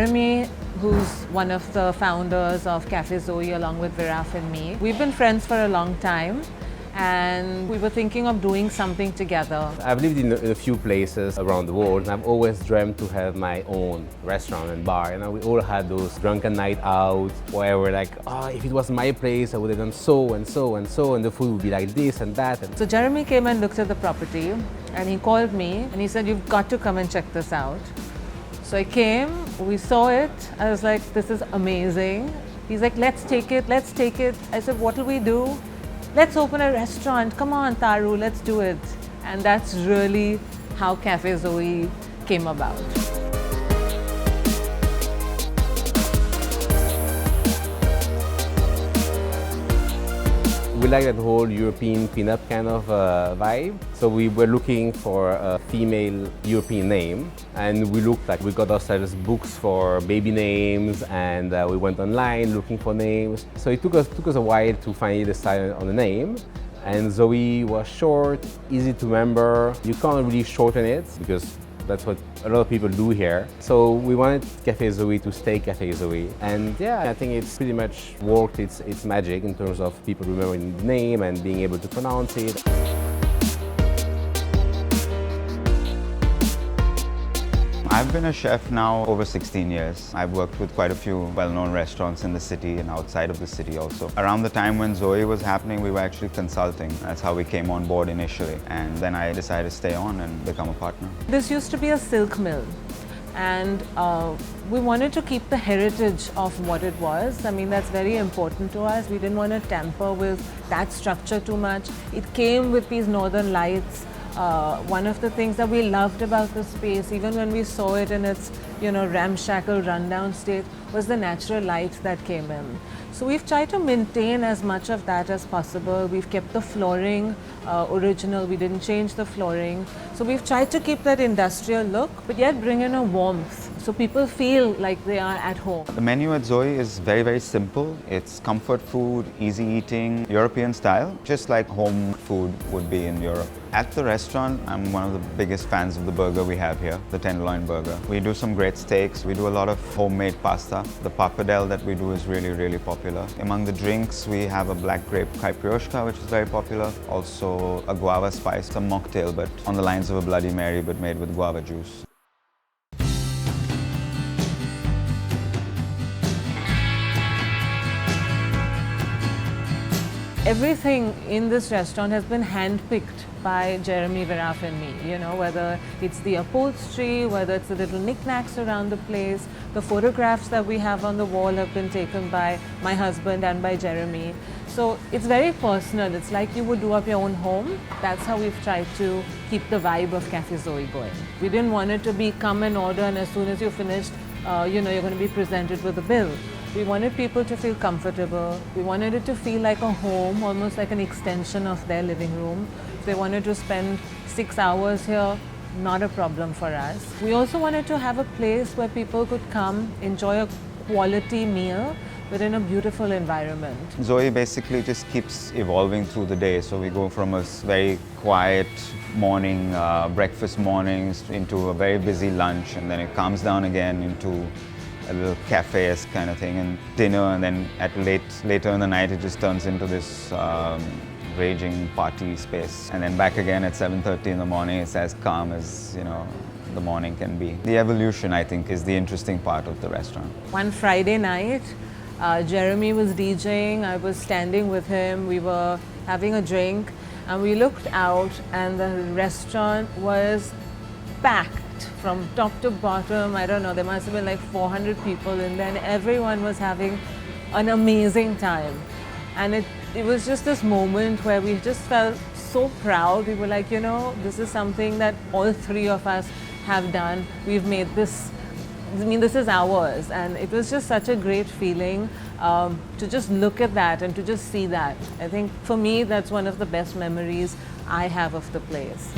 Jérémie, who's one of the founders of Café Zoe along with Viraf and me, we've been friends for a long time and we were thinking of doing something together. I've lived in a few places around the world and I've always dreamt to have my own restaurant and bar. And we all had those drunken night out where we're like, oh, if it was my place, I would have done so and so and so, and the food would be like this and that. So Jérémie came and looked at the property and he called me and he said, you've got to come and check this out. So I came, we saw it, I was like, this is amazing. He's like, let's take it, let's take it. I said, what will we do? Let's open a restaurant, come on Taru, let's do it. And that's really how Café Zoe came about. We like that whole European pin-up kind of vibe. So we were looking for a female European name and we got ourselves books for baby names and we went online looking for names. So it took us a while to finally decide on the name. And Zoe was short, easy to remember. You can't really shorten it because that's what a lot of people do here. So we wanted Café Zoe to stay Café Zoe. And yeah, I think it's pretty much worked its magic in terms of people remembering the name and being able to pronounce it. I've been a chef now over 16 years. I've worked with quite a few well-known restaurants in the city and outside of the city also. Around the time when Zoe was happening, we were actually consulting. That's how we came on board initially. And then I decided to stay on and become a partner. This used to be a silk mill and we wanted to keep the heritage of what it was. I mean, that's very important to us. We didn't want to tamper with that structure too much. It came with these northern lights. One of the things that we loved about the space, even when we saw it in its, ramshackle, rundown state, was the natural light that came in. So we've tried to maintain as much of that as possible. We've kept the flooring original. We didn't change the flooring. So we've tried to keep that industrial look, but yet bring in a warmth so people feel like they are at home. The menu at Zoe is very, very simple. It's comfort food, easy eating, European style, just like home food would be in Europe. At the restaurant, I'm one of the biggest fans of the burger we have here, the tenderloin burger. We do some great steaks. We do a lot of homemade pasta. The pappardelle that we do is really, really popular. Among the drinks, we have a black grape kyprioshka, which is very popular. Also a guava spice, a mocktail, but on the lines of a Bloody Mary, but made with guava juice. Everything in this restaurant has been handpicked by Jérémie, Viraf and me, whether it's the upholstery, whether it's the little knickknacks around the place. The photographs that we have on the wall have been taken by my husband and by Jérémie. So it's very personal. It's like you would do up your own home. That's how we've tried to keep the vibe of Café Zoe going. We didn't want it to be come and order and as soon as you're finished, you're going to be presented with a bill. We wanted people to feel comfortable. We wanted it to feel like a home, almost like an extension of their living room. If they wanted to spend 6 hours here, not a problem for us. We also wanted to have a place where people could come, enjoy a quality meal, but in a beautiful environment. Zoe basically just keeps evolving through the day. So we go from a very quiet morning, breakfast mornings, into a very busy lunch, and then it calms down again into a little cafe-esque kind of thing, and dinner, and then later in the night it just turns into this raging party space. And then back again at 7:30 in the morning. It's as calm as, the morning can be. The evolution, I think, is the interesting part of the restaurant. One Friday night, Jérémie was DJing, I was standing with him, we were having a drink, and we looked out and the restaurant was packed from top to bottom. I don't know, there must have been like 400 people in there and everyone was having an amazing time. And it was just this moment where we just felt so proud. We were like, this is something that all three of us have done. We've made this, this is ours. And it was just such a great feeling to just look at that and to just see that. I think for me, that's one of the best memories I have of the place.